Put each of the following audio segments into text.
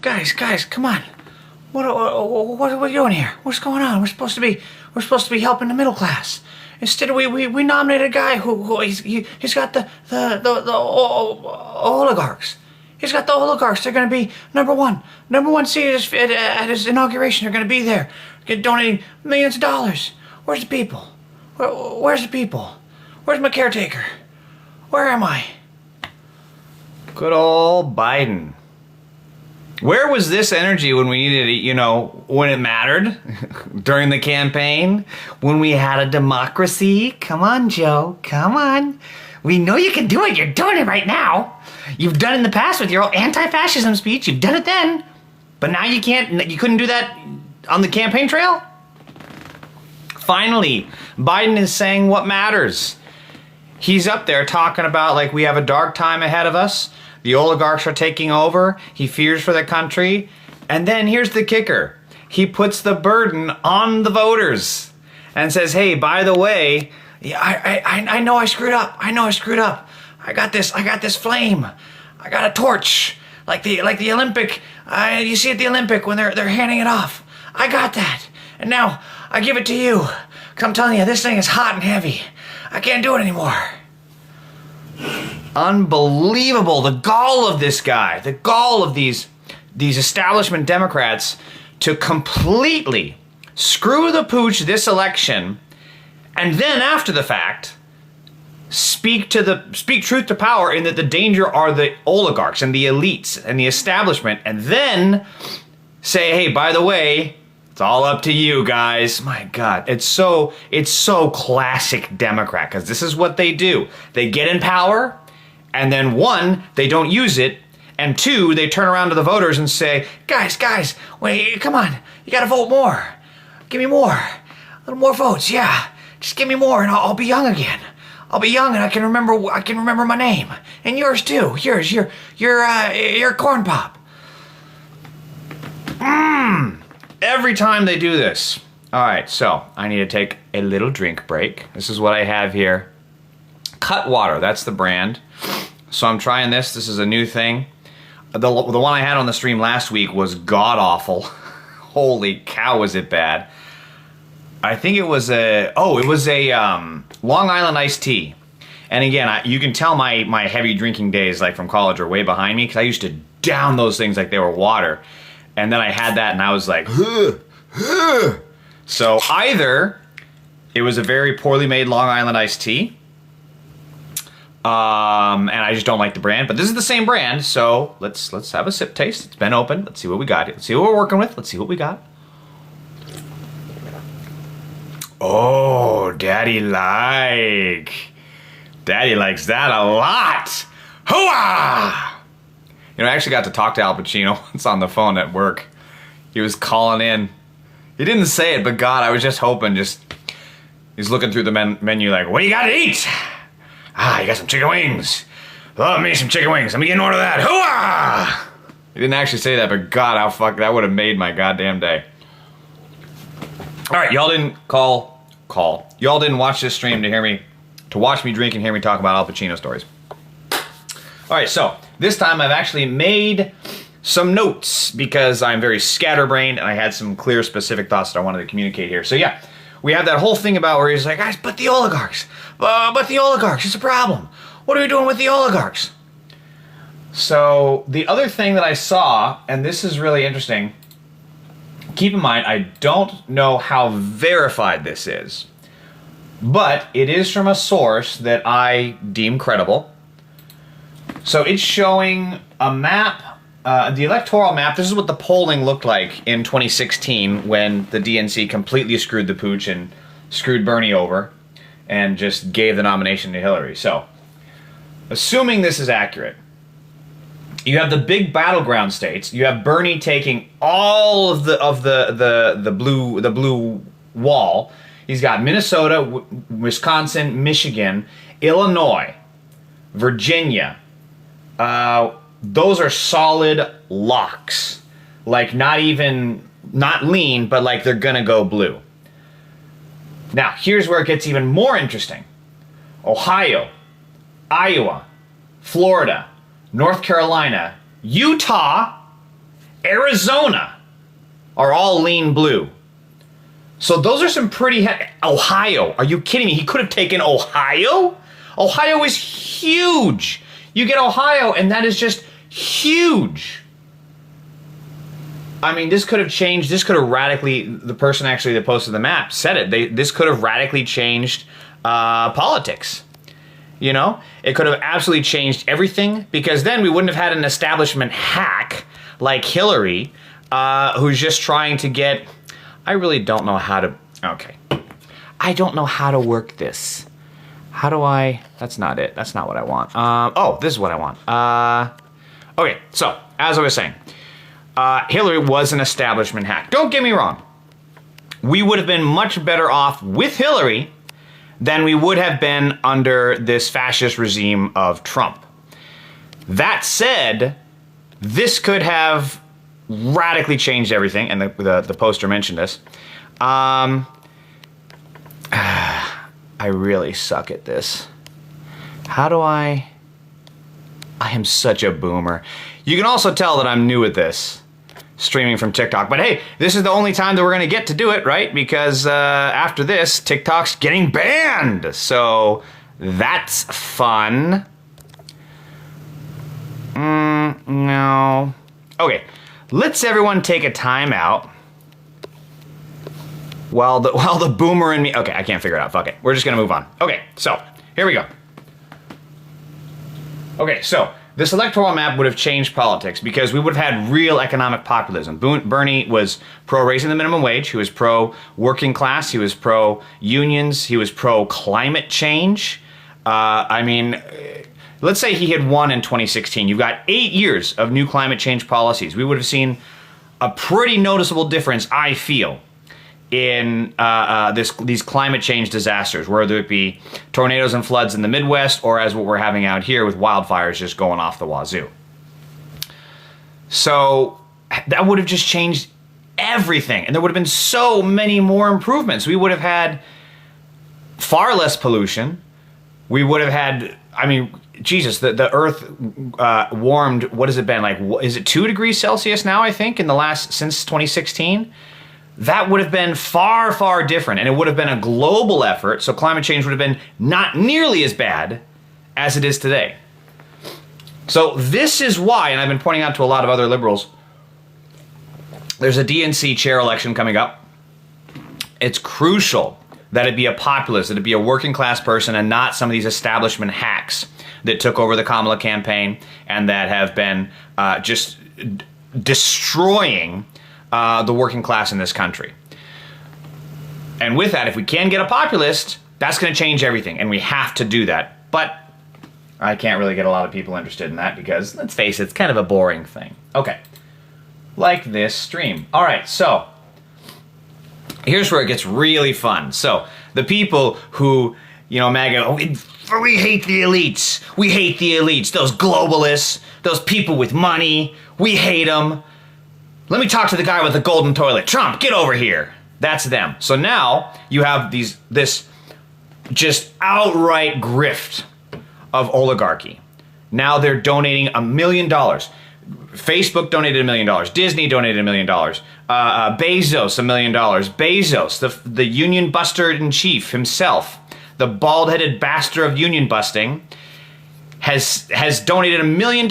Guys, come on. What are we doing here? What's going on? We're supposed to be helping the middle class. Instead, we nominated a guy who he's got the oligarchs. He's got the oligarchs. They're going to be number one seat at his inauguration. They're going to be there, donating millions of dollars. Where's the people? Where's the people? Where's my caretaker? Where am I? Good old Biden. Where was this energy when we needed it, when it mattered? During the campaign? When we had a democracy? Come on, Joe. Come on. We know you can do it. You're doing it right now. You've done it in the past with your anti-fascism speech. You've done it then. But now you can't. You couldn't do that on the campaign trail? Finally, Biden is saying what matters. He's up there talking about like we have a dark time ahead of us. The oligarchs are taking over. He fears for the country. And then here's the kicker. He puts the burden on the voters and says, hey, by the way, I know I screwed up. I got this flame. I got a torch. Like the Olympic, you see at the Olympic when they're handing it off. I got that. And now I give it to you. 'Cause I'm telling you, this thing is hot and heavy. I can't do it anymore. Unbelievable. The gall of this guy, the gall of these establishment Democrats to completely screw the pooch this election, and then after the fact, speak truth to power in that the danger are the oligarchs and the elites and the establishment, and then say, hey, by the way, it's all up to you guys. My God, it's so classic Democrat, because this is what they do. They get in power, and then one, they don't use it, and two, they turn around to the voters and say, guys, wait, come on, you gotta vote more. Give me more. A little more votes, yeah. Just give me more and I'll be young again. I'll be young and I can remember my name. And yours too. You're corn pop. Every time they do this. Alright, so I need to take a little drink break. This is what I have here. Cutwater, that's the brand. So I'm trying this. This is a new thing. The one I had on the stream last week was god-awful. Holy cow, was it bad. I think it was a Long Island iced tea. And again, you can tell my heavy drinking days like from college are way behind me, because I used to down those things like they were water. And then I had that and I was like, So either it was a very poorly made Long Island iced tea, and I just don't like the brand, but this is the same brand, so let's have a sip taste. It's been open. Let's see what we got here. Let's see what we're working with. Let's see what we got. Oh, Daddy likes that a lot. Hooah! I actually got to talk to Al Pacino once on the phone at work. He was calling in. He didn't say it, but God, I was just hoping. He's looking through the menu like, what do you got to eat? You got some chicken wings. Love me some chicken wings. Let me get an order of that. Hooah! He didn't actually say that, but God, how fuck that would have made my goddamn day. All right, y'all didn't call. Y'all didn't watch this stream to watch me drink and hear me talk about Al Pacino stories. All right, so this time I've actually made some notes because I'm very scatterbrained and I had some clear, specific thoughts that I wanted to communicate here. So yeah, we have that whole thing about where he's like, guys, but the oligarchs, it's a problem. What are we doing with the oligarchs? So the other thing that I saw, and this is really interesting, keep in mind, I don't know how verified this is, but it is from a source that I deem credible. So it's showing a map, the electoral map. This is what the polling looked like in 2016 when the DNC completely screwed the pooch and screwed Bernie over and just gave the nomination to Hillary. So, assuming this is accurate, you have the big battleground states. You have Bernie taking all of the blue wall. He's got Minnesota, Wisconsin, Michigan, Illinois, Virginia. Those are solid locks. Like not lean, but like they're gonna go blue. Now, here's where it gets even more interesting. Ohio, Iowa, Florida, North Carolina, Utah, Arizona are all lean blue. So those are some pretty... Ohio, are you kidding me? He could have taken Ohio? Ohio is huge. You get Ohio, and that is just huge. I mean, this could have changed, this could have radically, the person actually that posted the map said it, this could have radically changed politics. You know? It could have absolutely changed everything, because then we wouldn't have had an establishment hack like Hillary, who's just trying to get, I really don't know how to, okay. I don't know how to work this. How do I, that's not it, that's not what I want. Oh, this is what I want. Okay, so, as I was saying, Hillary was an establishment hack. Don't get me wrong. We would have been much better off with Hillary than we would have been under this fascist regime of Trump. That said, this could have radically changed everything, and the poster mentioned this. I really suck at this. How do I am such a boomer. You can also tell that I'm new at this, streaming from TikTok. But hey, this is the only time that we're going to get to do it, right? Because after this, TikTok's getting banned. So that's fun. No. Okay, let's everyone take a time out. While the boomer and me... Okay, I can't figure it out. Fuck it. We're just going to move on. Okay, so here we go. Okay, so this electoral map would have changed politics because we would have had real economic populism. Bernie was pro-raising the minimum wage. He was pro-working class. He was pro-unions. He was pro-climate change. I mean, let's say he had won in 2016. You've got 8 years of new climate change policies. We would have seen a pretty noticeable difference, I feel, in these climate change disasters, whether it be tornadoes and floods in the Midwest or as what we're having out here with wildfires just going off the wazoo. So that would have just changed everything, and there would have been so many more improvements. We would have had far less pollution. We would have had, I mean, Jesus, the Earth warmed, what has it been, like, is it 2 degrees Celsius now, I think, since 2016? That would have been far, far different, and it would have been a global effort, so climate change would have been not nearly as bad as it is today. So this is why, and I've been pointing out to a lot of other liberals, there's a DNC chair election coming up. It's crucial that it be a populist, that it be a working class person, and not some of these establishment hacks that took over the Kamala campaign and that have been just destroying the working class in this country. And with that, if we can get a populist, that's going to change everything, and we have to do that. But I can't really get a lot of people interested in that because, let's face it, it's kind of a boring thing. Okay, like this stream. All right, so here's where it gets really fun. So the people who, you know, MAGA, oh, we hate the elites. We hate the elites. Those globalists, those people with money, we hate them. Let me talk to the guy with the golden toilet. Trump, get over here. That's them. So now you have this just outright grift of oligarchy. Now they're donating $1 million. Facebook donated $1 million. Disney donated $1 million. Bezos $1 million. Bezos, the union buster in chief himself, the bald-headed bastard of union busting, has donated $1 million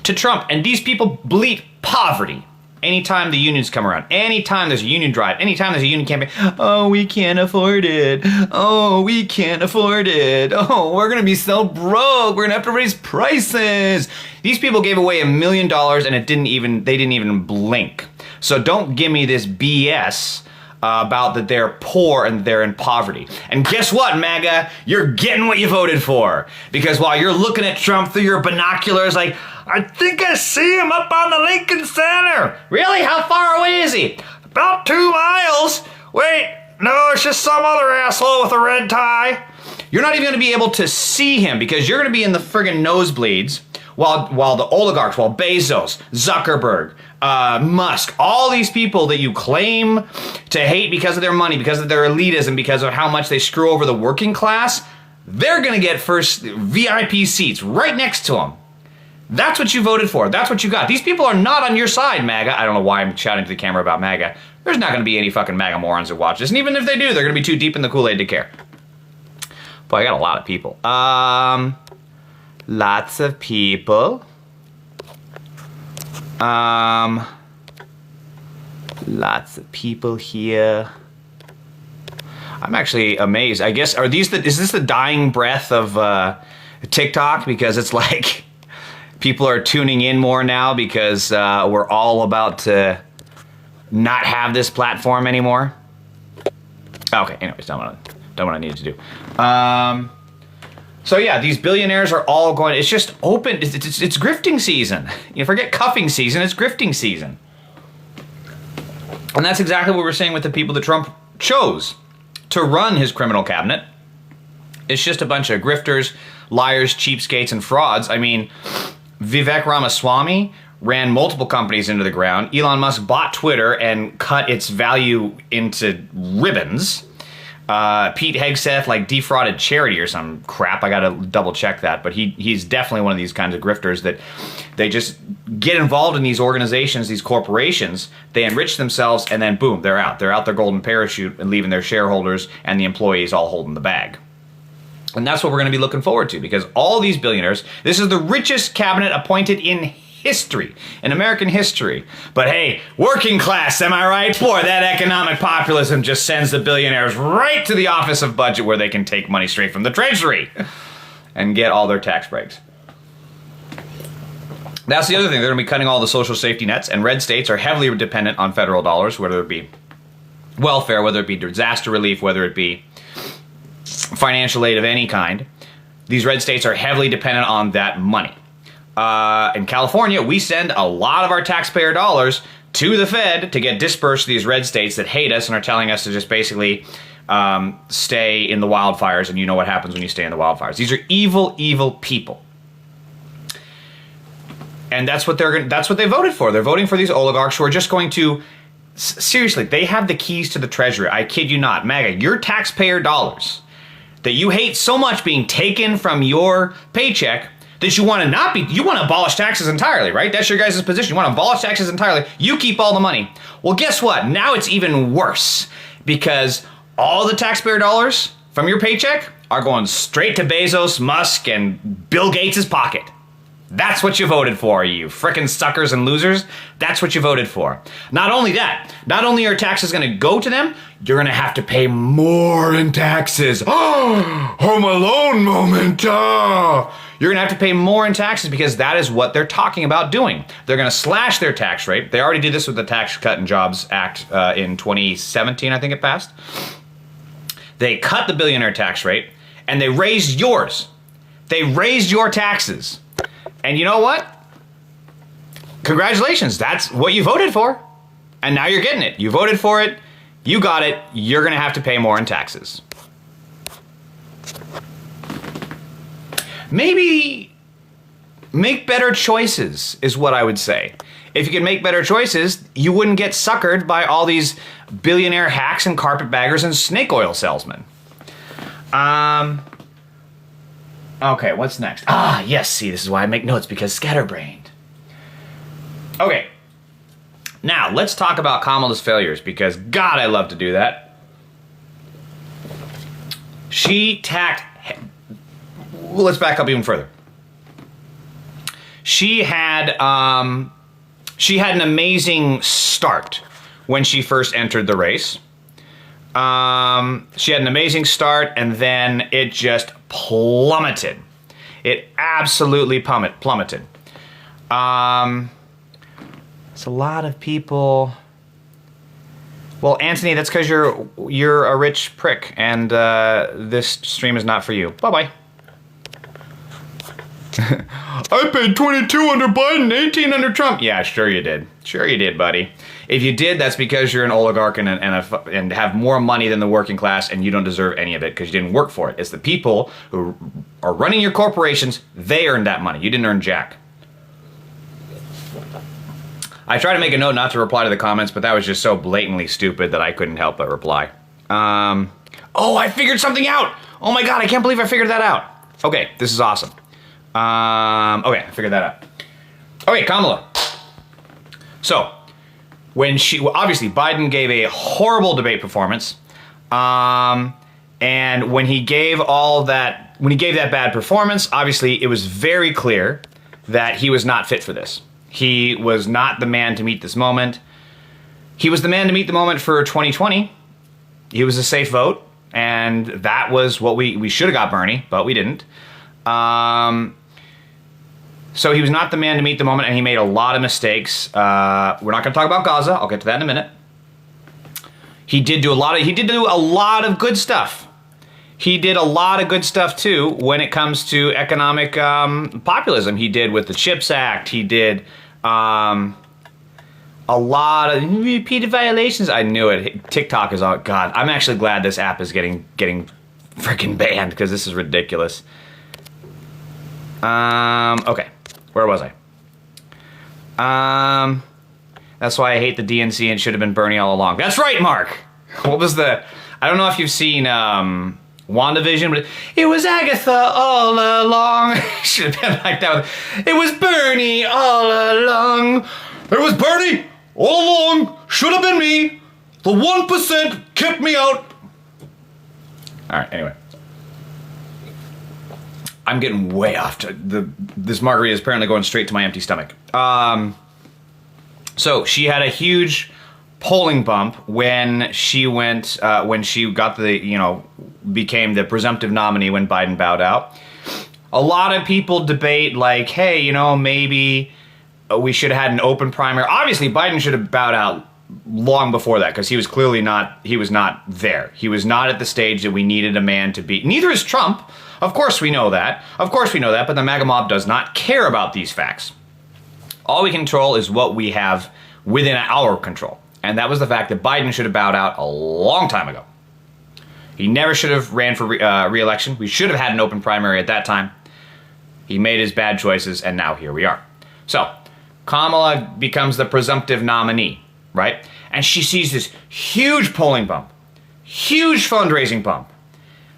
to Trump. And these people bleat poverty anytime the unions come around. Anytime there's a union drive. Anytime there's a union campaign. Oh, we can't afford it. Oh, we can't afford it. Oh, we're going to be so broke. We're going to have to raise prices. These people gave away $1 million and they didn't even blink. So don't give me this BS about that they're poor and they're in poverty. And guess what, MAGA? You're getting what you voted for. Because while you're looking at Trump through your binoculars like, I think I see him up on the Lincoln Center. Really? How far away is he? About 2 miles. Wait, no, it's just some other asshole with a red tie. You're not even going to be able to see him because you're going to be in the friggin' nosebleeds while the oligarchs, while Bezos, Zuckerberg, Musk, all these people that you claim to hate because of their money, because of their elitism, because of how much they screw over the working class, they're going to get first VIP seats right next to them. That's what you voted for. That's what you got. These people are not on your side, MAGA. I don't know why I'm shouting to the camera about MAGA. There's not going to be any fucking MAGA morons that watch this. And even if they do, they're going to be too deep in the Kool-Aid to care. Boy, I got a lot of people. Lots of people. Lots of people here. I'm actually amazed. I guess, is this the dying breath of TikTok? Because it's like people are tuning in more now because we're all about to not have this platform anymore. Okay, anyways, done what I needed to do. So yeah, these billionaires are all going, it's just open, it's grifting season. You forget cuffing season, it's grifting season. And that's exactly what we're saying with the people that Trump chose to run his criminal cabinet. It's just a bunch of grifters, liars, cheapskates, and frauds. I mean, Vivek Ramaswamy ran multiple companies into the ground. Elon Musk bought Twitter and cut its value into ribbons. Pete Hegseth defrauded charity or some crap. I gotta double check that, but he's definitely one of these kinds of grifters that they just get involved in these organizations, these corporations. They enrich themselves, and then boom, they're out. They're out their golden parachute and leaving their shareholders and the employees all holding the bag. And that's what we're going to be looking forward to, because all these billionaires, this is the richest cabinet appointed in history, in American history. But hey, working class, am I right? Boy, that economic populism just sends the billionaires right to the Office of Budget, where they can take money straight from the Treasury and get all their tax breaks. That's the other thing. They're going to be cutting all the social safety nets, and red states are heavily dependent on federal dollars, whether it be welfare, whether it be disaster relief, whether it be financial aid of any kind. These red states are heavily dependent on that money. In California, we send a lot of our taxpayer dollars to the Fed to get dispersed to these red states that hate us and are telling us to just basically stay in the wildfires, and you know what happens when you stay in the wildfires. These are evil, evil people. And that's what they voted for. They're voting for these oligarchs who are just going to, seriously, they have the keys to the treasury. I kid you not. MAGA, your taxpayer dollars that you hate so much being taken from your paycheck that you want to abolish taxes entirely, right? That's your guys' position. You want to abolish taxes entirely. You keep all the money. Well, guess what? Now it's even worse, because all the taxpayer dollars from your paycheck are going straight to Bezos, Musk, and Bill Gates' pocket. That's what you voted for, you frickin' suckers and losers. That's what you voted for. Not only that, not only are taxes going to go to them, you're going to have to pay more in taxes. Oh, Home Alone moment. Oh. You're going to have to pay more in taxes, because that is what they're talking about doing. They're going to slash their tax rate. They already did this with the Tax Cut and Jobs Act in 2017, I think it passed. They cut the billionaire tax rate, and they raised yours. They raised your taxes. And you know what? Congratulations, that's what you voted for. And now you're getting it. You voted for it, you got it, you're gonna have to pay more in taxes. Maybe make better choices is what I would say. If you could make better choices, you wouldn't get suckered by all these billionaire hacks and carpetbaggers and snake oil salesmen. Okay, what's next? Ah, yes, see, this is why I make notes, because scatterbrained. Okay, now let's talk about Kamala's failures, because God, I love to do that. Well, let's back up even further. She had an amazing start when she first entered the race. She had an amazing start, and then it just plummeted. It absolutely plummeted. It's a lot of people. Well, Anthony, that's because you're a rich prick, and this stream is not for you. Bye-bye. I paid $22 under Biden, $18 under Trump. Yeah, sure you did. Sure you did, buddy. If you did, that's because you're an oligarch and have more money than the working class, and you don't deserve any of it because you didn't work for it. It's the people who are running your corporations. They earned that money. You didn't earn jack. I tried to make a note not to reply to the comments, but that was just so blatantly stupid that I couldn't help but reply. Oh, I figured something out. Oh my God, I can't believe I figured that out. Okay, this is awesome. Okay, I figured that out. Okay, Kamala. So, obviously Biden gave a horrible debate performance, and when he gave that bad performance, obviously it was very clear that he was not fit for this. He was not the man to meet this moment. He was the man to meet the moment for 2020. He was a safe vote, and that was what we should have got Bernie, but we didn't. So he was not the man to meet the moment, and he made a lot of mistakes. We're not going to talk about Gaza. I'll get to that in a minute. He did do a lot of good stuff. He did a lot of good stuff too when it comes to economic populism. He did with the CHIPS Act. He did a lot of repeated violations. I knew it. TikTok is all God. I'm actually glad this app is getting freaking banned because this is ridiculous. Okay, where was I? That's why I hate the DNC and should have been Bernie all along. That's right, Mark. What was I don't know if you've seen WandaVision, but it was Agatha all along. Should have been like that. It was Bernie all along. It was Bernie all along. Should have been me. The 1% kept me out. All right, anyway. I'm getting way off. This margarita is apparently going straight to my empty stomach. So she had a huge polling bump when she became the presumptive nominee when Biden bowed out. A lot of people debate like, hey, maybe we should have had an open primary. Obviously, Biden should have bowed out long before that because he was clearly not there. He was not at the stage that we needed a man to be. Neither is Trump. Of course we know that. But the MAGA mob does not care about these facts. All we control is what we have within our control. And that was the fact that Biden should have bowed out a long time ago. He never should have ran for re-election. We should have had an open primary at that time. He made his bad choices, and now here we are. So, Kamala becomes the presumptive nominee, right? And she sees this huge polling bump, huge fundraising bump.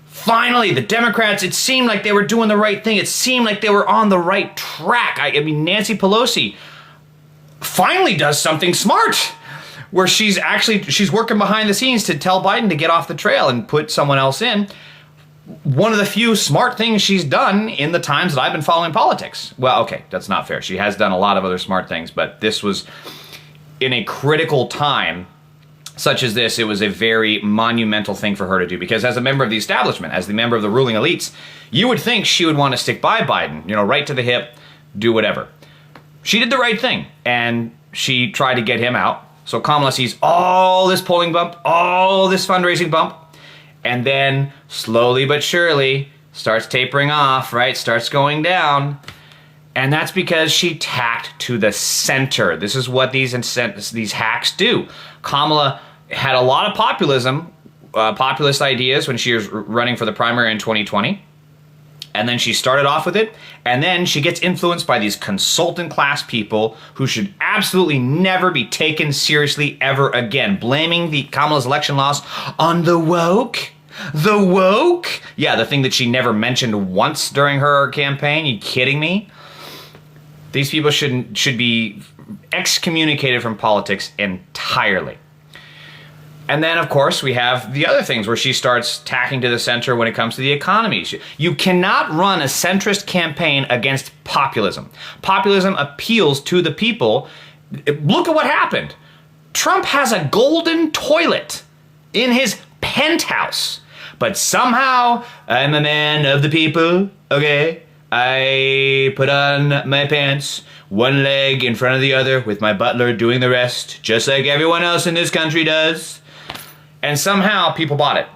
Finally, the Democrats, it seemed like they were doing the right thing. It seemed like they were on the right track. I mean, Nancy Pelosi finally does something smart where she's working behind the scenes to tell Biden to get off the trail and put someone else in. One of the few smart things she's done in the times that I've been following politics. Well, okay, that's not fair. She has done a lot of other smart things, but this was in a critical time such as this. It was a very monumental thing for her to do because as a member of the establishment, as the member of the ruling elites, you would think she would want to stick by Biden, right to the hip, do whatever. She did the right thing, and she tried to get him out. So Kamala sees all this polling bump, all this fundraising bump, and then slowly but surely starts tapering off, right? Starts going down. And that's because she tacked to the center. This is what these hacks do. Kamala had a lot of populist ideas when she was running for the primary in 2020. And then she started off with it. And then she gets influenced by these consultant class people who should absolutely never be taken seriously ever again. Blaming Kamala's election loss on the woke. The woke? Yeah, the thing that she never mentioned once during her campaign. You kidding me? These people should be excommunicated from politics entirely. And then, of course, we have the other things where she starts tacking to the center when it comes to the economy. You cannot run a centrist campaign against populism. Populism appeals to the people. Look at what happened. Trump has a golden toilet in his penthouse. But somehow, I'm a man of the people, okay? I put on my pants, one leg in front of the other, with my butler doing the rest, just like everyone else in this country does. And somehow people bought it.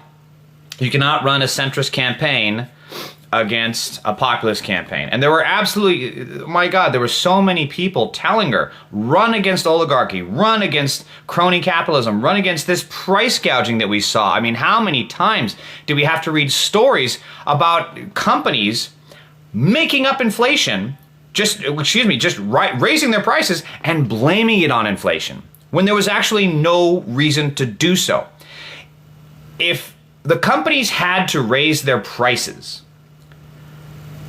You cannot run a centrist campaign against a populist campaign. And there were my God, there were so many people telling her, run against oligarchy, run against crony capitalism, run against this price gouging that we saw. I mean, how many times did we have to read stories about companies making up inflation, raising their prices and blaming it on inflation when there was actually no reason to do so? If the companies had to raise their prices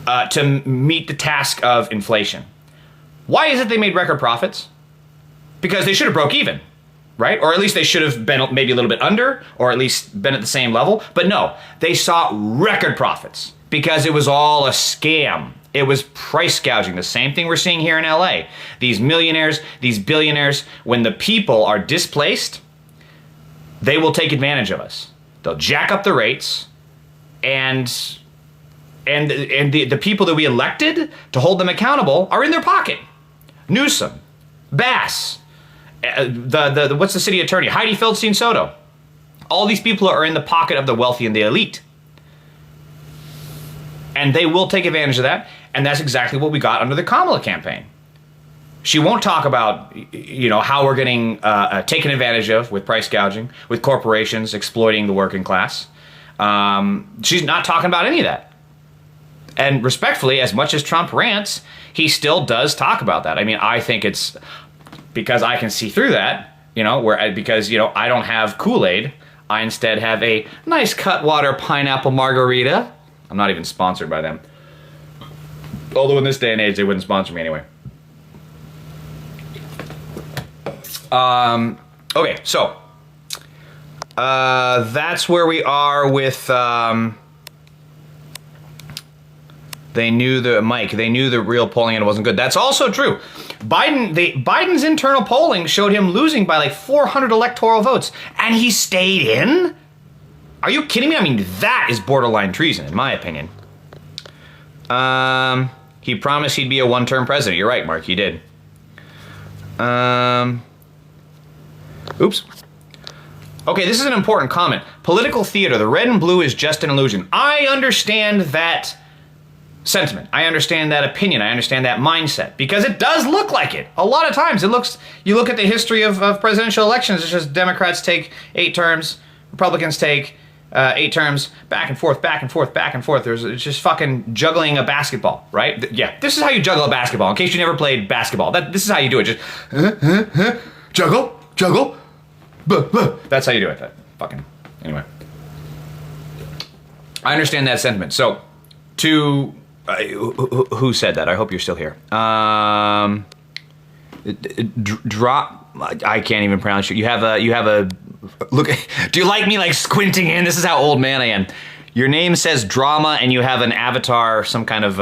to meet the task of inflation, Why is it they made record profits? Because they should have broke even, right? Or at least they should have been maybe a little bit under, or at least been at the same level. But no, they saw record profits because it was all a scam. It was price gouging. The same thing we're seeing here in LA. These millionaires, these billionaires, when the people are displaced, they will take advantage of us. They'll jack up the rates, and the people that we elected to hold them accountable are in their pocket. Newsom, Bass, what's the city attorney? Heidi Feldstein Soto. All these people are in the pocket of the wealthy and the elite. And they will take advantage of that. And that's exactly what we got under the Kamala campaign. She won't talk about, how we're getting taken advantage of with price gouging, with corporations exploiting the working class. She's not talking about any of that. And respectfully, as much as Trump rants, he still does talk about that. I mean, I think it's because I can see through that, because I don't have Kool-Aid. I instead have a nice Cutwater pineapple margarita. I'm not even sponsored by them. Although in this day and age, they wouldn't sponsor me anyway. Okay, so that's where we are with. They knew the real polling and it wasn't good. That's also true. Biden's internal polling showed him losing by like 400 electoral votes, and he stayed in? Are you kidding me? I mean, that is borderline treason, in my opinion. He promised he'd be a one-term president. You're right, Mark, he did. Oops. Okay, this is an important comment. Political theater, the red and blue is just an illusion. I understand that sentiment. I understand that opinion. I understand that mindset because it does look like it. A lot of times you look at the history of presidential elections, it's just Democrats take 8 terms, Republicans take 8 terms, back and forth, back and forth, back and forth. It's just fucking juggling a basketball, right? Yeah, this is how you juggle a basketball. In case you never played basketball, this is how you do it. Just juggle, juggle, that's how you do it. Anyway. I understand that sentiment. So, who said that? I hope you're still here. Drop. I can't even pronounce it. You have a. Look. Do you like me like squinting in? This is how old man I am. Your name says drama, and you have an avatar, some kind of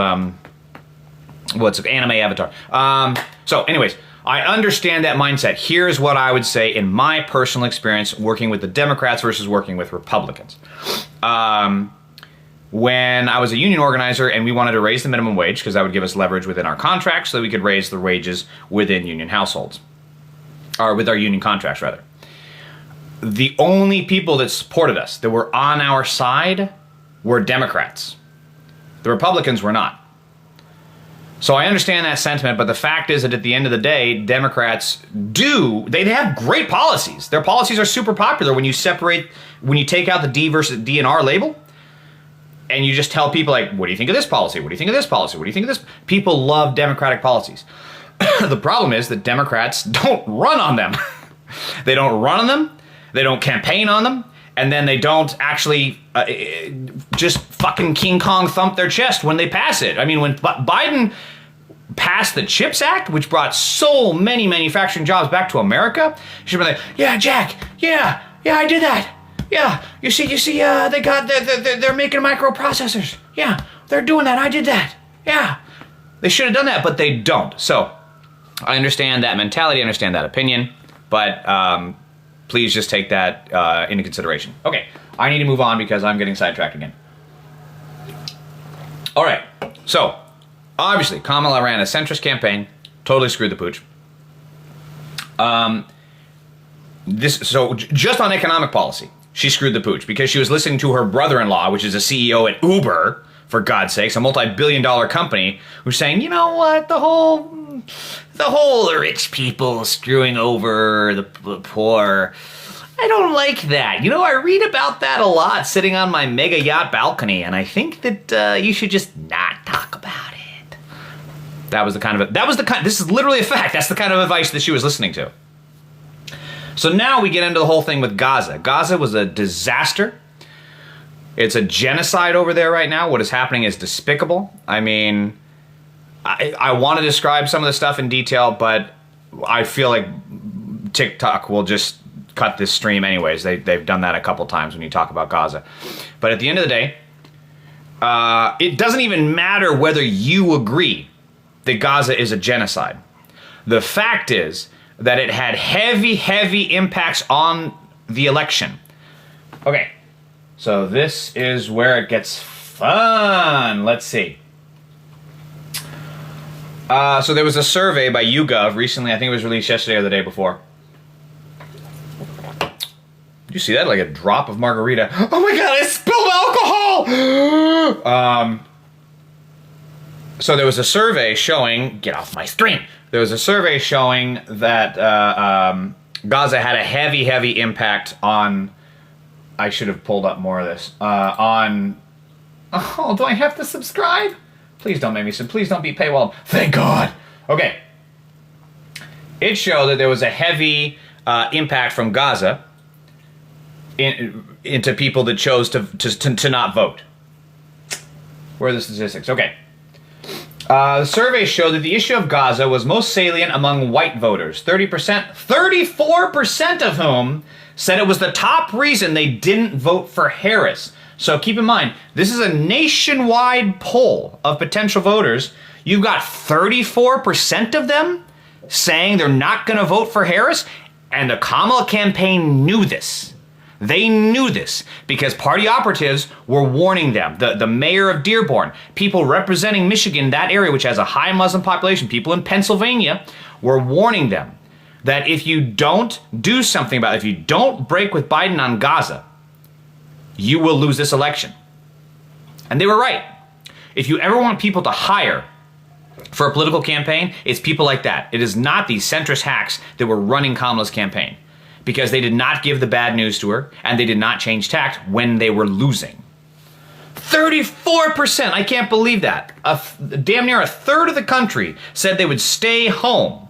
what's an anime avatar. So, anyways, I understand that mindset. Here's what I would say in my personal experience working with the Democrats versus working with Republicans. When I was a union organizer and we wanted to raise the minimum wage because that would give us leverage within our contracts so that we could raise the wages within union households. Or with our union contracts, rather. The only people that supported us, that were on our side, were Democrats. The Republicans were not. So I understand that sentiment, but the fact is that at the end of the day, Democrats they have great policies. Their policies are super popular when you take out the D versus DNR label. And you just tell people, like, what do you think of this policy? What do you think of this policy? What do you think of this? People love Democratic policies. The problem is that Democrats don't run on them. They don't run on them. They don't campaign on them. And then they don't actually just fucking King Kong thump their chest when they pass it. I mean, when Biden passed the CHIPS Act, which brought so many manufacturing jobs back to America, she'd be like, yeah, Jack, yeah, I did that. Yeah, you see, they're making microprocessors. Yeah, they're doing that. I did that. Yeah, they should have done that, but they don't. So, I understand that mentality, I understand that opinion, but please just take that into consideration. Okay, I need to move on because I'm getting sidetracked again. All right, so obviously Kamala ran a centrist campaign, totally screwed the pooch. Just on economic policy. She screwed the pooch because she was listening to her brother-in-law, which is a CEO at Uber, for God's sakes, a multi-billion-dollar company, who's saying, you know what, the whole rich people screwing over the poor, I don't like that. I read about that a lot sitting on my mega yacht balcony, and I think that you should just not talk about it. This is literally a fact. That's the kind of advice that she was listening to. So now we get into the whole thing with Gaza. Gaza was a disaster. It's a genocide over there right now. What is happening is despicable. I mean, I want to describe some of the stuff in detail, but I feel like TikTok will just cut this stream anyways. They've done that a couple times when you talk about Gaza. But at the end of the day, it doesn't even matter whether you agree that Gaza is a genocide. The fact is that it had heavy, heavy impacts on the election. Okay, so this is where it gets fun. Let's see. So there was a survey by YouGov recently. I think it was released yesterday or the day before. Did you see that? Like a drop of margarita. Oh my god, I spilled alcohol! So there was a survey showing... Get off my stream! There was a survey showing that Gaza had a heavy, heavy impact on... I should have pulled up more of this. On... Oh, do I have to subscribe? Please don't make me... Please don't be paywalled. Thank God! Okay. It showed that there was a heavy impact from Gaza into people that chose to not vote. Where are the statistics? Okay. The survey showed that the issue of Gaza was most salient among white voters. 34% of whom said it was the top reason they didn't vote for Harris. So keep in mind, this is a nationwide poll of potential voters. You've got 34% of them saying they're not going to vote for Harris, and the Kamala campaign knew this. They knew this because party operatives were warning them. The mayor of Dearborn, people representing Michigan, that area which has a high Muslim population, people in Pennsylvania, were warning them that if you don't do something about it, if you don't break with Biden on Gaza, you will lose this election. And they were right. If you ever want people to hire for a political campaign, it's people like that. It is not these centrist hacks that were running Kamala's campaign, because they did not give the bad news to her, and they did not change tact when they were losing. 34%! I can't believe that. Damn near a third of the country said they would stay home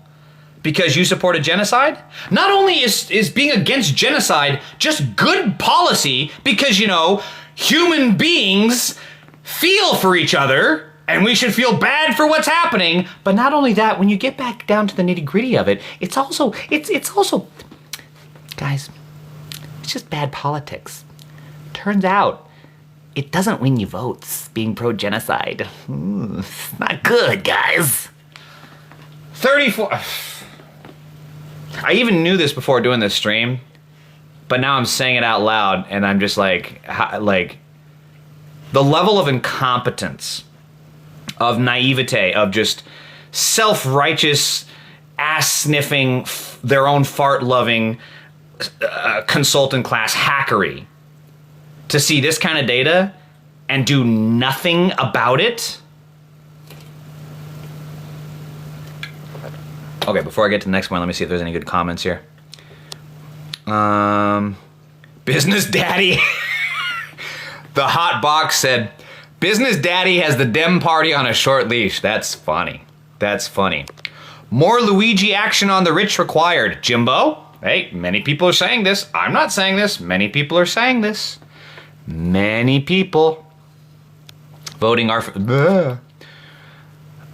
because you supported genocide? Not only is being against genocide just good policy because, you know, human beings feel for each other, and we should feel bad for what's happening, but not only that, when you get back down to the nitty-gritty of it, it's also... Guys, it's just bad politics. Turns out, it doesn't win you votes being pro-genocide. It's not good, guys. 34... I even knew this before doing this stream, but now I'm saying it out loud, and I'm just like the level of incompetence, of naivete, of just self-righteous, ass-sniffing, their own fart-loving, consultant class hackery to see this kind of data and do nothing about it. Okay, before I get to the next one, let me see if there's any good comments here. Business Daddy. The hot box said, Business Daddy has the Dem Party on a short leash. That's funny. That's funny. More Luigi action on the rich required. Jimbo? Hey, many people are saying this. I'm not saying this. Many people are saying this. Many people. Voting are...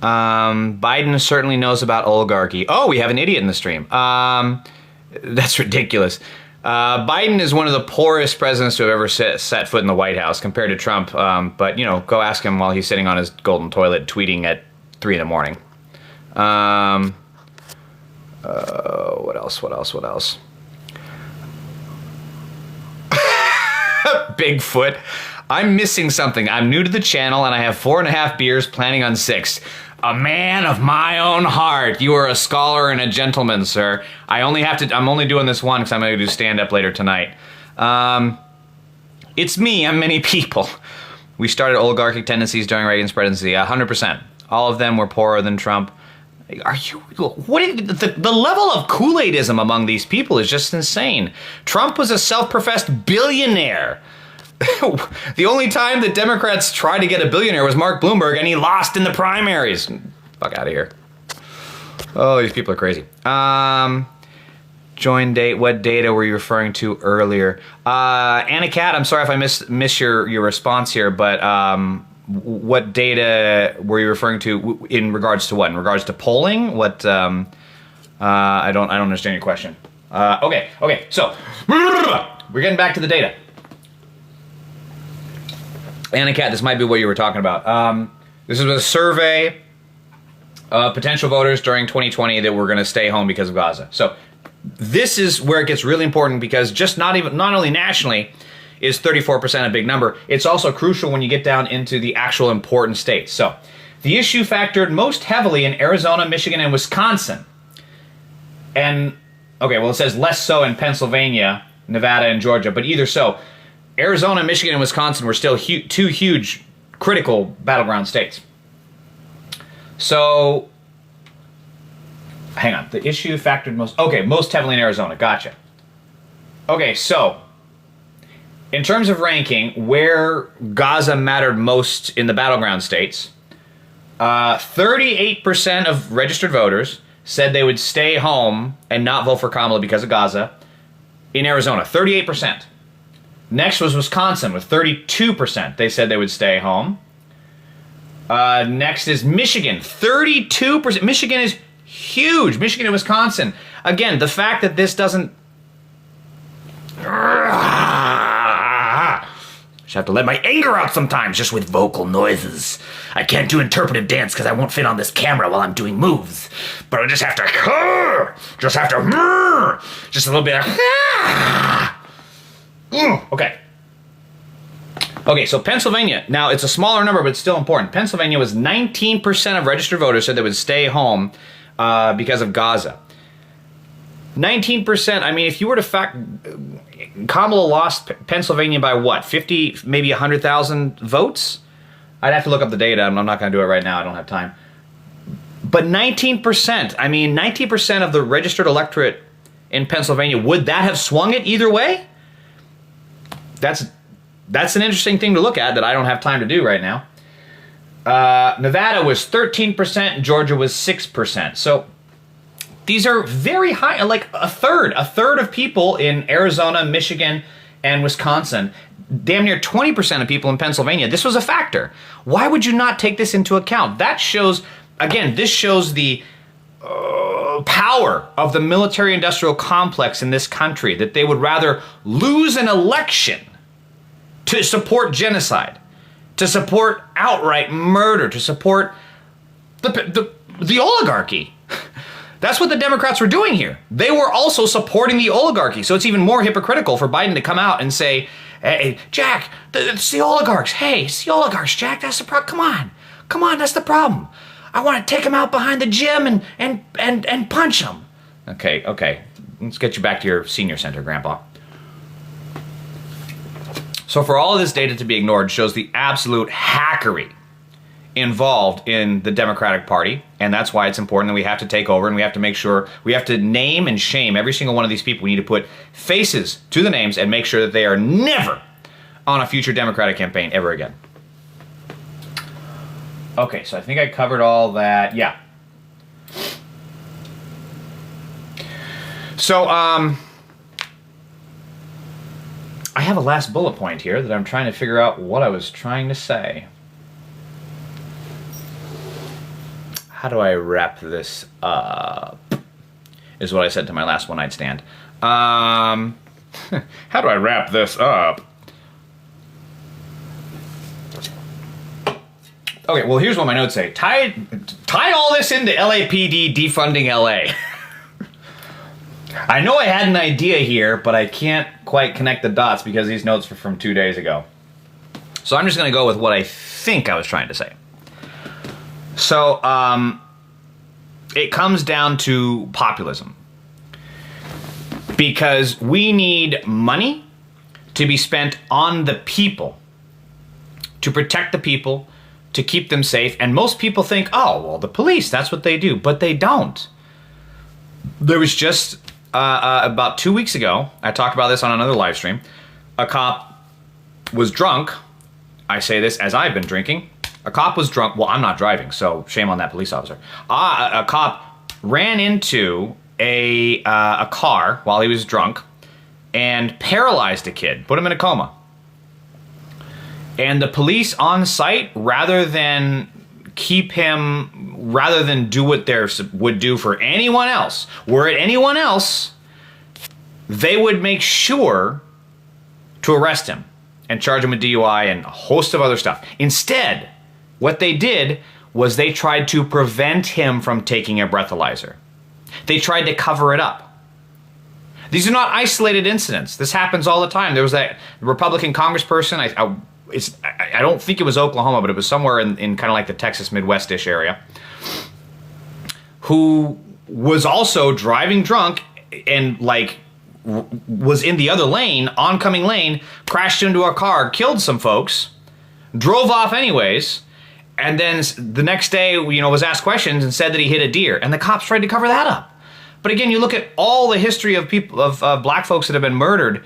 Biden certainly knows about oligarchy. Oh, we have an idiot in the stream. That's ridiculous. Biden is one of the poorest presidents to have ever set foot in the White House compared to Trump. But, you know, go ask him while he's sitting on his golden toilet tweeting at 3 in the morning. What else? Bigfoot. I'm missing something. I'm new to the channel and I have 4.5 beers, planning on 6. A man of my own heart. You are a scholar and a gentleman, sir. I'm only doing this one because I'm going to do stand-up later tonight. It's me. I'm many people. We started oligarchic tendencies during Reagan's presidency. 100%. All of them were poorer than Trump. Are you... The level of Kool-Aidism among these people is just insane. Trump was a self-professed billionaire. The only time that Democrats tried to get a billionaire was Mark Bloomberg, and he lost in the primaries. Fuck out of here. Oh, these people are crazy. Join date. What data were you referring to earlier? Anna Cat, I'm sorry if I miss your response here, but what data were you referring to in regards to what? In regards to polling? What? I don't understand your question. Okay. So we're getting back to the data. Anna Cat, this might be what you were talking about. This is a survey of potential voters during 2020 that were going to stay home because of Gaza. So this is where it gets really important, because just not only nationally is 34% a big number, it's also crucial when you get down into the actual important states. So the issue factored most heavily in Arizona, Michigan, and Wisconsin. And, okay, well, it says less so in Pennsylvania, Nevada, and Georgia, but either so, Arizona, Michigan, and Wisconsin were still two huge, critical battleground states. So, hang on, the issue factored most heavily in Arizona, gotcha. Okay, so, in terms of ranking, where Gaza mattered most in the battleground states, 38% of registered voters said they would stay home and not vote for Kamala because of Gaza in Arizona, 38%. Next was Wisconsin with 32%. They said they would stay home. Next is Michigan, 32%. Michigan is huge. Michigan and Wisconsin. Again, the fact that this doesn't... Just have to let my anger out sometimes, just with vocal noises. I can't do interpretive dance because I won't fit on this camera while I'm doing moves. But I just have to... Just a little bit of... Okay. Okay, so Pennsylvania. Now, it's a smaller number, but it's still important. Pennsylvania was 19% of registered voters said they would stay home because of Gaza. 19%, I mean, if you were to Kamala lost Pennsylvania by what? 50, maybe 100,000 votes? I'd have to look up the data. I'm not going to do it right now. I don't have time. But 19%, I mean, 19% of the registered electorate in Pennsylvania, would that have swung it either way? That's an interesting thing to look at that I don't have time to do right now. Nevada was 13%, Georgia was 6%. So these are very high, like a third of people in Arizona, Michigan, and Wisconsin, damn near 20% of people in Pennsylvania. This was a factor. Why would you not take this into account? That shows, again, this shows the power of the military-industrial complex in this country, that they would rather lose an election to support genocide, to support outright murder, to support the oligarchy. That's what the Democrats were doing here. They were also supporting the oligarchy. So it's even more hypocritical for Biden to come out and say, hey, Jack, it's the oligarchs. Hey, it's the oligarchs, Jack. That's the problem. Come on, that's the problem. I want to take them out behind the gym and punch them. Okay. Let's get you back to your senior center, Grandpa. So for all of this data to be ignored shows the absolute hackery involved in the Democratic Party, and that's why it's important that we have to take over and we have to make sure, we have to name and shame every single one of these people. We need to put faces to the names and make sure that they are never on a future Democratic campaign ever again. Okay, so I think I covered all that. Yeah. So, I have a last bullet point here that I'm trying to figure out what I was trying to say. How do I wrap this up? Is what I said to my last one-night stand. How do I wrap this up? Okay, well, here's what my notes say. Tie all this into LAPD defunding LA. I know I had an idea here, but I can't quite connect the dots because these notes were from 2 days ago. So I'm just going to go with what I think I was trying to say. So, it comes down to populism. Because we need money to be spent on the people, to protect the people, to keep them safe. And most people think, oh, well, the police, that's what they do. But they don't. There was just, about 2 weeks ago, I talked about this on another live stream, a cop was drunk. I say this as I've been drinking. A cop was drunk. Well, I'm not driving, so shame on that police officer. A cop ran into a car while he was drunk and paralyzed a kid, put him in a coma. And the police on site, rather than do what they would do for anyone else, were it anyone else, they would make sure to arrest him and charge him with DUI and a host of other stuff. Instead, what they did was they tried to prevent him from taking a breathalyzer. They tried to cover it up. These are not isolated incidents. This happens all the time. There was that Republican congressperson, I don't think it was Oklahoma, but it was somewhere in kind of like the Texas Midwest-ish area, who was also driving drunk and was in the other lane, oncoming lane, crashed into a car, killed some folks, drove off anyways, and then the next day, was asked questions and said that he hit a deer, and the cops tried to cover that up. But again, you look at all the history of black folks that have been murdered.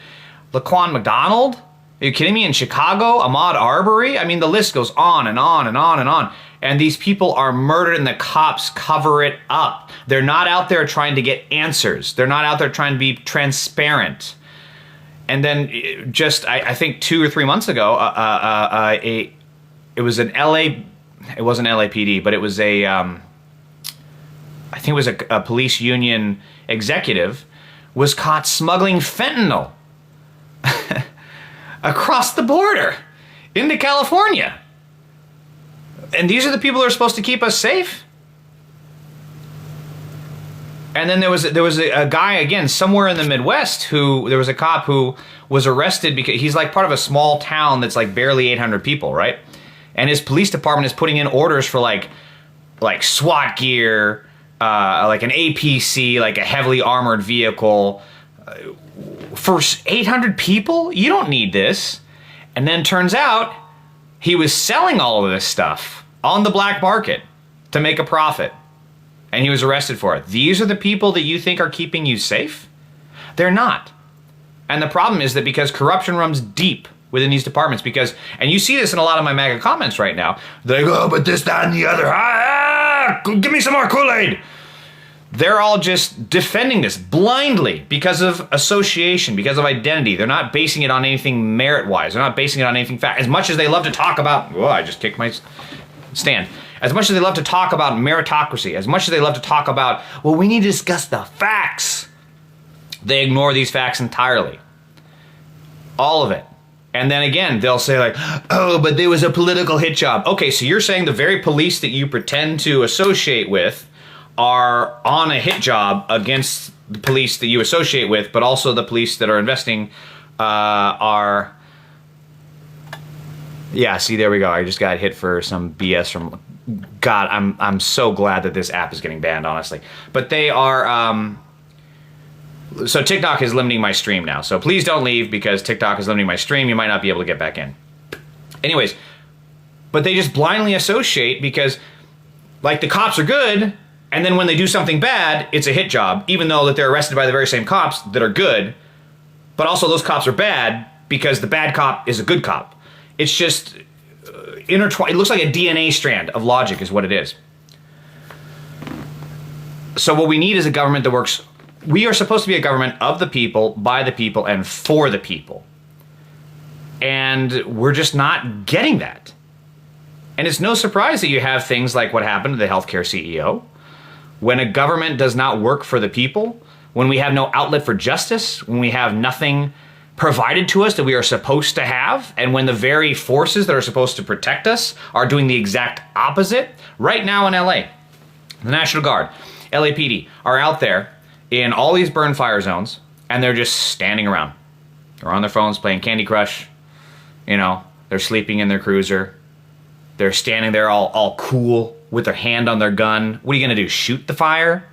Laquan McDonald, are you kidding me? In Chicago, Ahmaud Arbery. I mean, the list goes on and on and on and on. And these people are murdered and the cops cover it up. They're not out there trying to get answers. They're not out there trying to be transparent. And then I think 2 or 3 months ago, it was an LA, it wasn't LAPD, but it was I think it was a police union executive, was caught smuggling fentanyl across the border into California. And these are the people who are supposed to keep us safe? And then there was a guy, again, somewhere in the Midwest, there was a cop who was arrested because he's like part of a small town that's like barely 800 people, right? And his police department is putting in orders for like SWAT gear, like an APC, like a heavily armored vehicle. For 800 people? You don't need this. And then turns out he was selling all of this stuff on the black market to make a profit. And he was arrested for it. These are the people that you think are keeping you safe? They're not. And the problem is that because corruption runs deep within these departments, and you see this in a lot of my MAGA comments right now, they go, but this, that, and the other, give me some more Kool-Aid. They're all just defending this blindly because of association, because of identity. They're not basing it on anything merit-wise. They're not basing it on anything fact. As much as they love to talk about, I just kicked my stand. As much as they love to talk about meritocracy, as much as they love to talk about, we need to discuss the facts, they ignore these facts entirely. All of it. And then again, they'll say like, but there was a political hit job. Okay, so you're saying the very police that you pretend to associate with are on a hit job against the police that you associate with, but also the police that are investing are... Yeah, see, there we go. I just got hit for some BS from... God, I'm so glad that this app is getting banned, honestly. But they are... So TikTok is limiting my stream now. So please don't leave because TikTok is limiting my stream. You might not be able to get back in. Anyways, but they just blindly associate because, like, the cops are good, and then when they do something bad, it's a hit job, even though that they're arrested by the very same cops that are good. But also those cops are bad because the bad cop is a good cop. It's just intertwined. It looks like a DNA strand of logic is what it is. So what we need is a government that works... We are supposed to be a government of the people, by the people, and for the people. And we're just not getting that. And it's no surprise that you have things like what happened to the healthcare CEO. When a government does not work for the people, when we have no outlet for justice, when we have nothing provided to us that we are supposed to have, and when the very forces that are supposed to protect us are doing the exact opposite. Right now in LA, the National Guard, LAPD, are out there in all these burn fire zones, and they're just standing around. They're on their phones playing Candy Crush. They're sleeping in their cruiser. They're standing there all cool with their hand on their gun. What are you gonna do, shoot the fire?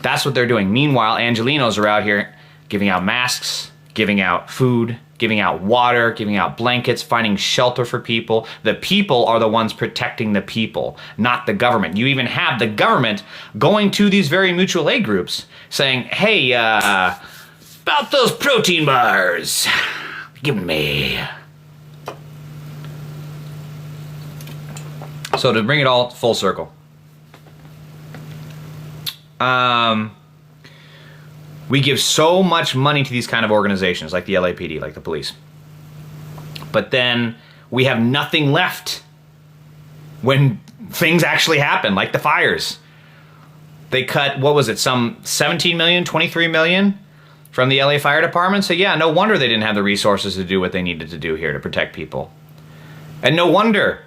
That's what they're doing. Meanwhile, Angelinos are out here giving out masks, giving out food, giving out water, giving out blankets, finding shelter for people. The people are the ones protecting the people, not the government. You even have the government going to these very mutual aid groups saying, hey, about those protein bars, give me. So to bring it all full circle, we give so much money to these kind of organizations like the LAPD, like the police. But then We have nothing left when things actually happen, like the fires. They cut, what was it, some 17 million, 23 million from the LA Fire Department? So yeah, no wonder they didn't have the resources to do what they needed to do here to protect people. And no wonder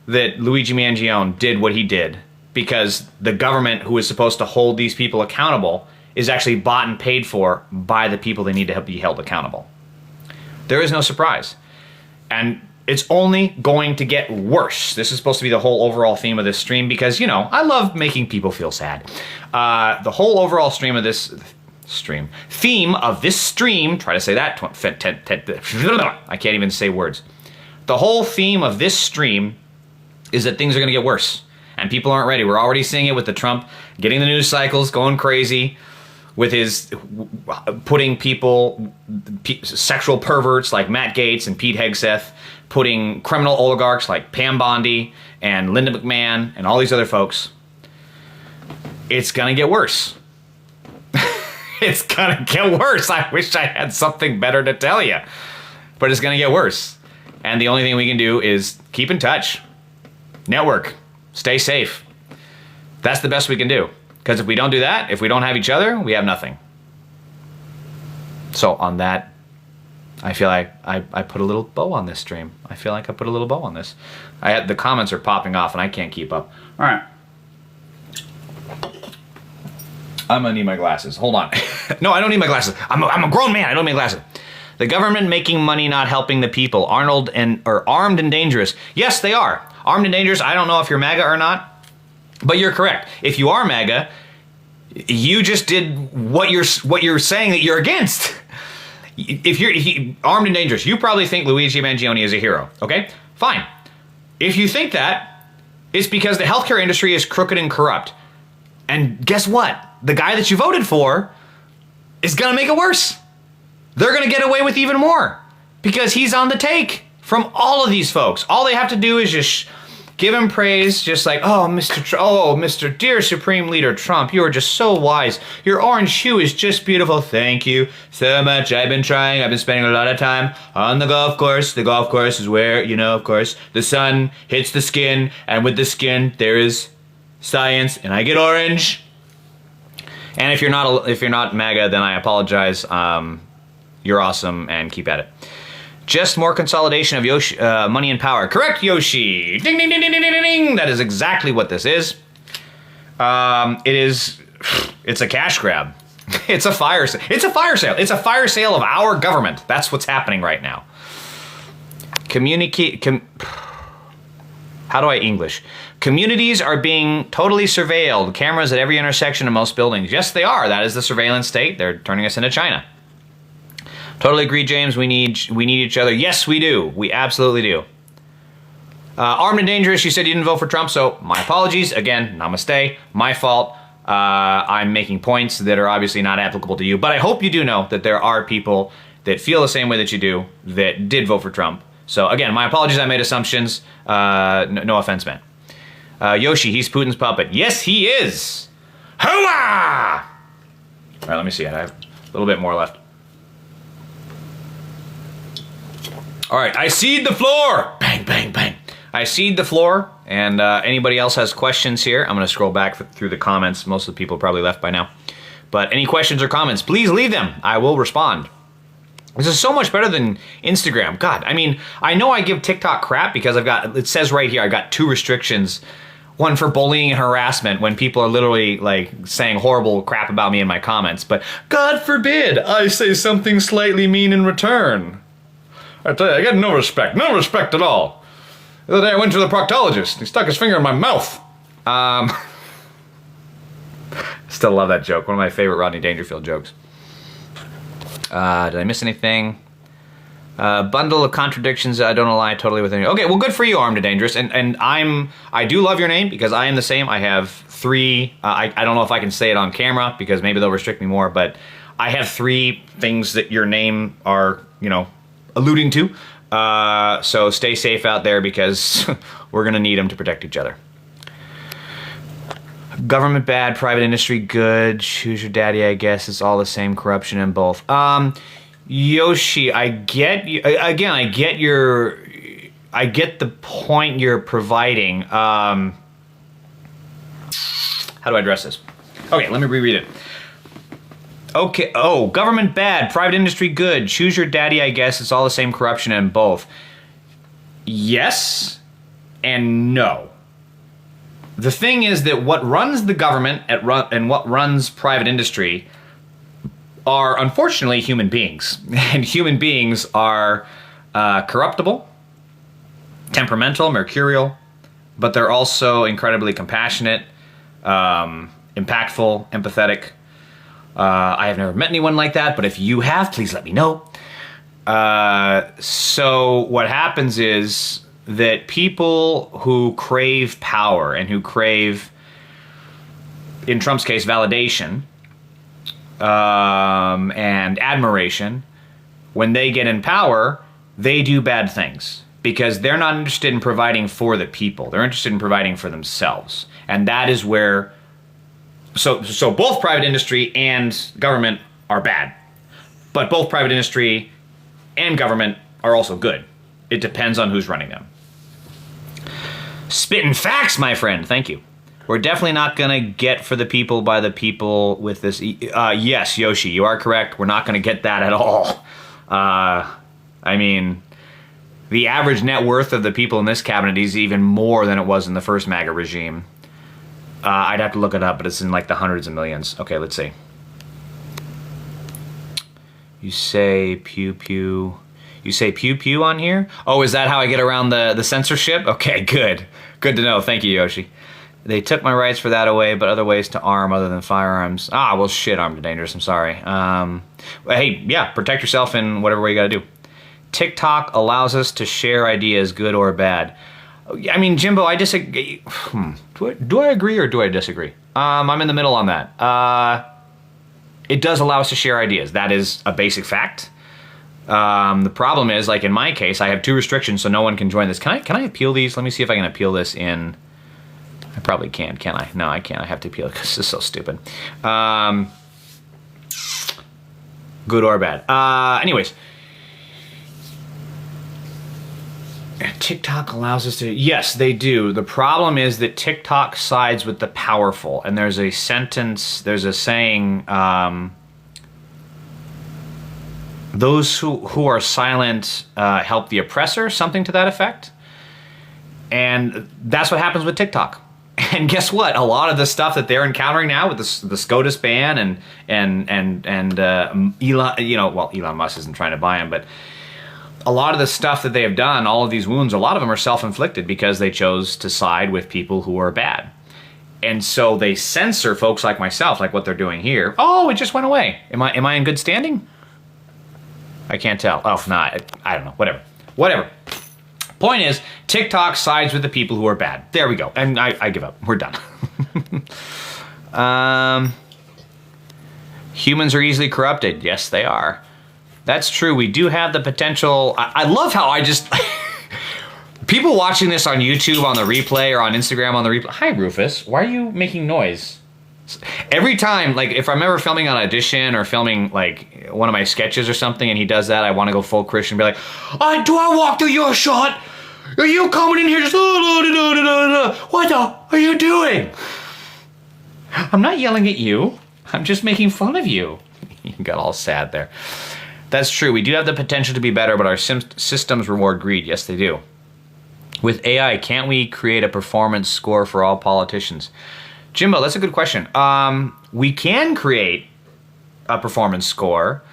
that Luigi Mangione did what he did, because the government, who is supposed to hold these people accountable, is actually bought and paid for by the people they need to be held accountable. There is no surprise. And it's only going to get worse. This is supposed to be the whole overall theme of this stream because, you know, I love making people feel sad. The whole overall theme of this stream, try to say that, I can't even say words. The whole theme of this stream is that things are going to get worse. And people aren't ready. We're already seeing it with the Trump getting the news cycles going crazy, with his putting people, sexual perverts like Matt Gaetz and Pete Hegseth, putting criminal oligarchs like Pam Bondi and Linda McMahon and all these other folks. It's gonna get worse. It's gonna get worse. I wish I had something better to tell you, but it's gonna get worse. And the only thing we can do is keep in touch, network, stay safe. That's the best we can do. Because if we don't do that, if we don't have each other, we have nothing. So on that, I feel like I put a little bow on this stream. I feel like I put a little bow on this. The comments are popping off and I can't keep up. All right. I'm gonna need my glasses. Hold on. No, I don't need my glasses. I'm a grown man. I don't need glasses. The government making money, not helping the people. Armed and dangerous. Yes, they are. Armed and dangerous. I don't know if you're MAGA or not. But you're correct. If you are MAGA, you just did what you're saying that you're against. If you're armed and dangerous, you probably think Luigi Mangione is a hero. Okay, fine. If you think that, it's because the healthcare industry is crooked and corrupt. And guess what? The guy that you voted for is gonna make it worse. They're gonna get away with even more because he's on the take from all of these folks. All they have to do is just give him praise, just like, oh, Mr. Dear Supreme Leader Trump, you are just so wise. Your orange hue is just beautiful. Thank you so much. I've been spending a lot of time on the golf course. The golf course is where, you know, of course, the sun hits the skin, and with the skin, there is science, and I get orange. And if you're not MAGA, then I apologize. You're awesome, and keep at it. Just more consolidation of Yoshi, money and power. Correct, Yoshi. Ding, ding, ding, ding, ding, ding, ding. That is exactly what this is. It's a cash grab. It's a fire sale. It's a fire sale. It's a fire sale of our government. That's what's happening right now. How do I English? Communities are being totally surveilled. Cameras at every intersection in most buildings. Yes, they are. That is the surveillance state. They're turning us into China. Totally agree, James. We need each other. Yes, we do. We absolutely do. Armed and dangerous. You said you didn't vote for Trump, so my apologies. Again, namaste. My fault. I'm making points that are obviously not applicable to you, but I hope you do know that there are people that feel the same way that you do that did vote for Trump. So again, my apologies. I made assumptions. No offense, man. Yoshi, he's Putin's puppet. Yes, he is. Hooah! All right, let me see. I have a little bit more left. All right, I cede the floor. Bang, bang, bang. I cede the floor, and anybody else has questions here, I'm going to scroll back through the comments. Most of the people probably left by now. But any questions or comments, please leave them. I will respond. This is so much better than Instagram. God, I mean, I know I give TikTok crap because it says right here, I've got 2 restrictions. One for bullying and harassment when people are literally like saying horrible crap about me in my comments. But God forbid I say something slightly mean in return. I tell you, I get no respect at all. The other day I went to the proctologist. He stuck his finger in my mouth. Still love that joke. One of my favorite Rodney Dangerfield jokes. Did I miss anything? Bundle of contradictions. I don't lie totally with any. Okay, well, good for you, Armed and Dangerous. And I do love your name because I am the same. I have 3. I don't know if I can say it on camera because maybe they'll restrict me more. But I have 3 things that your name are, you know, alluding to. So stay safe out there because we're gonna need them to protect each other. Government bad, private industry good. Choose your daddy, I guess. It's all the same corruption in both. Yoshi, I get you. Again, I get your I get the point you're providing. How do I address this? Okay, let me reread it. Okay, oh, government bad, private industry good. Choose your daddy, I guess. It's all the same corruption in both. Yes and no. The thing is that what runs the government and what runs private industry are unfortunately human beings. And human beings are corruptible, temperamental, mercurial, but they're also incredibly compassionate, impactful, empathetic. I have never met anyone like that, but if you have, please let me know. So what happens is that people who crave power and who crave, in Trump's case, validation and admiration, when they get in power, they do bad things because they're not interested in providing for the people. They're interested in providing for themselves. And that is where, so both private industry and government are bad, but both private industry and government are also good. It depends on who's running them. Spitting facts, my friend. Thank you. We're definitely not going to get for the people by the people with this. Yes, Yoshi, you are correct. We're not going to get that at all. I mean, the average net worth of the people in this cabinet is even more than it was in the first MAGA regime. I'd have to look it up, but it's in like the hundreds of millions. Okay, let's see. You say pew pew. You say pew pew on here? Oh, is that how I get around the censorship? Okay, good. Good to know. Thank you, Yoshi. They took my rights for that away, but other ways to arm other than firearms. Ah, well, shit, armed and dangerous. I'm sorry. Hey, yeah, protect yourself in whatever way you gotta do. TikTok allows us to share ideas, good or bad. I mean, Jimbo, I disagree. Do I agree or do I disagree? I'm in the middle on that. It does allow us to share ideas. That is a basic fact. The problem is, like in my case, I have 2 restrictions, so no one can join this. Can I appeal these? Let me see if I can appeal this in. I probably can't I? No, I can't. I have to appeal it because this is so stupid. Good or bad. Anyways. TikTok allows us to... Yes, they do. The problem is that TikTok sides with the powerful. And there's a sentence, there's a saying, those who are silent help the oppressor, something to that effect. And that's what happens with TikTok. And guess what? A lot of the stuff that they're encountering now with the SCOTUS ban and Elon, Elon Musk isn't trying to buy him, but a lot of the stuff that they have done, all of these wounds, a lot of them are self-inflicted because they chose to side with people who are bad. And so they censor folks like myself, like what they're doing here. Oh, it just went away. Am I in good standing? I can't tell. Oh, not. I don't know. Whatever. Point is, TikTok sides with the people who are bad. There we go. And I give up. We're done. Humans are easily corrupted. Yes, they are. That's true. We do have the potential. I love how I just... People watching this on YouTube on the replay or on Instagram on the replay. Hi, Rufus. Why are you making noise? Every time, like, if I'm ever filming on Audition or filming, like, one of my sketches or something and he does that, I want to go full Christian and be like, do I walk through your shot? Are you coming in here just... What the are you doing? I'm not yelling at you. I'm just making fun of you. You got all sad there. That's true. We do have the potential to be better, but our systems reward greed. Yes, they do. With AI, can't we create a performance score for all politicians? Jimbo, that's a good question. We can create a performance score,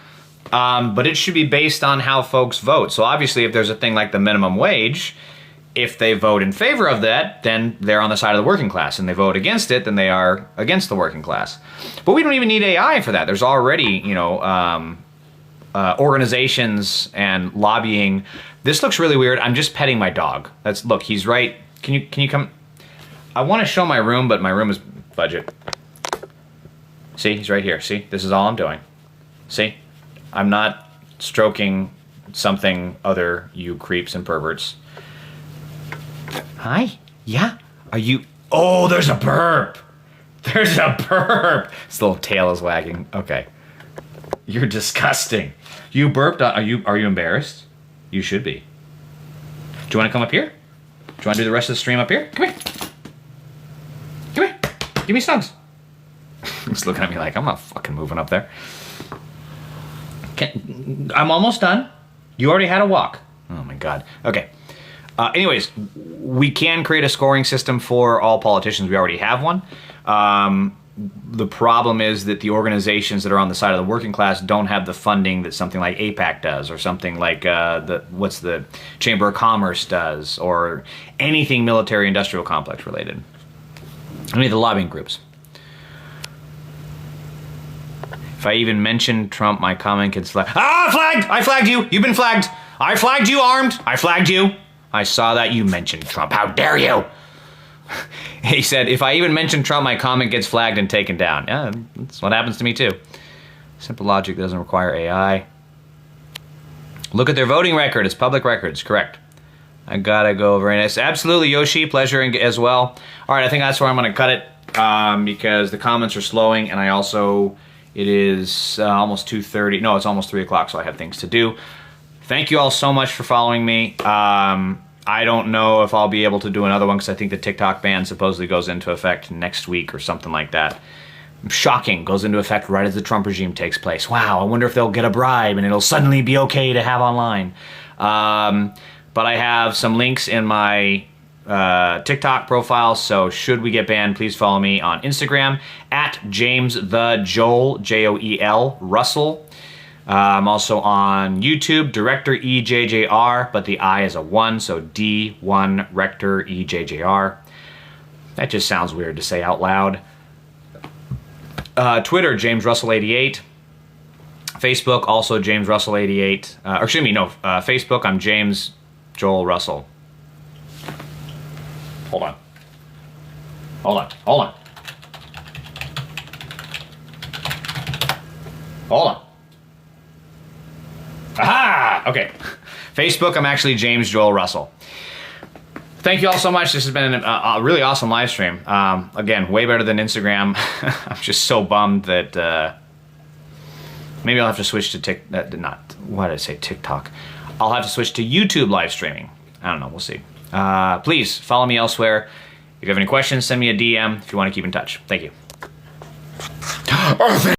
but it should be based on how folks vote. So obviously, if there's a thing like the minimum wage, if they vote in favor of that, then they're on the side of the working class. And they vote against it, then they are against the working class. But we don't even need AI for that. There's already, organizations and lobbying. This looks really weird. I'm just petting my dog. Look, he's right. Can you come? I want to show my room, but my room is budget. See, he's right here. See, this is all I'm doing. See, I'm not stroking something other, you creeps and perverts. Hi, yeah, are you? Oh, there's a burp. There's a burp. His little tail is wagging. Okay, you're disgusting. You burped. Are you embarrassed? You should be. you want to come up here? Do you want to do the rest of the stream up here? Come here. Come here. Give me snugs. He's looking at me like, I'm not fucking moving up there. I'm almost done. You already had a walk. Oh my God. Okay. Anyways, we can create a scoring system for all politicians. We already have one. The problem is that the organizations that are on the side of the working class don't have the funding that something like AIPAC does, or something like the Chamber of Commerce does, or anything military-industrial complex related. Any of the lobbying groups. If I even mention Trump, my comment gets flagged. Ah, flagged! I flagged you! You've been flagged! I flagged you, armed! I flagged you! I saw that you mentioned Trump. How dare you! He said, if I even mention Trump, my comment gets flagged and taken down. Yeah, that's what happens to me too. Simple logic doesn't require AI. Look at their voting record. It's public records. Correct. I gotta go. Very nice. Absolutely, Yoshi. Pleasure as well. All right, I think that's where I'm going to cut it because the comments are slowing, and I also, it is almost 2:30. No, it's almost 3 o'clock, so I have things to do. Thank you all so much for following me. I don't know if I'll be able to do another one because I think the TikTok ban supposedly goes into effect next week or something like that. Shocking. Goes into effect right as the Trump regime takes place. Wow, I wonder if they'll get a bribe and it'll suddenly be okay to have online. But I have some links in my TikTok profile, so should we get banned, please follow me on Instagram at James the Joel, Joel Russell. I'm also on YouTube, Director EJJR, but the I is a 1, so D1 Rector EJJR. That just sounds weird to say out loud. Twitter, James Russell 88. Facebook, also James Russell 88. Or excuse me, no, Facebook, I'm James Joel Russell. Hold on. Hold on. Hold on. Hold on. Aha! Okay. Facebook, I'm actually James Joel Russell. Thank you all so much. This has been a really awesome live stream. Again, way better than Instagram. I'm just so bummed that maybe I'll have to switch to why did I say TikTok? I'll have to switch to YouTube live streaming. I don't know. We'll see. Please follow me elsewhere. If you have any questions, send me a DM if you want to keep in touch. Thank you.